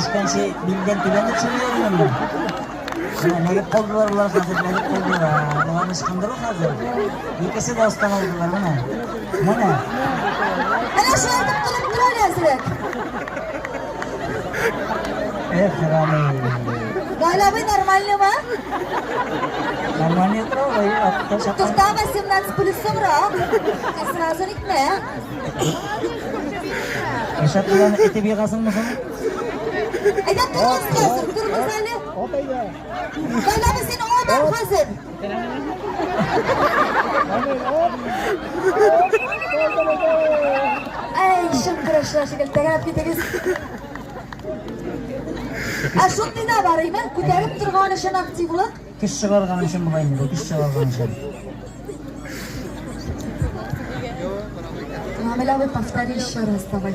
eshitgan şey bilgan tilini tushunmayapman. Nega qoldilar bular hozir? Nega qoldilar? Bularni ish qildilar hozir. Ikkisi doston oldilar mana. Mana. Ana shu yerda qilib turaverasizlar. Haramay. Головы нормального? Нормально трогай, а то Тухта 18 плюсоврак. Сразу никне. Yaşat bilen eti bir kasın mısın? Ayda turmuş hazır, turmuş hali. Головы seni oğlan hazır. Ay şınkırışlar şekil tegrap gidegiz. Şunday da baraymi? Ko'tarib turgan ishon aktiv bo'lib. Kish chiqargan ishim bo'laymi dedi, kish chiqargan ishim. Mamela, вы повтори еще раз, давай.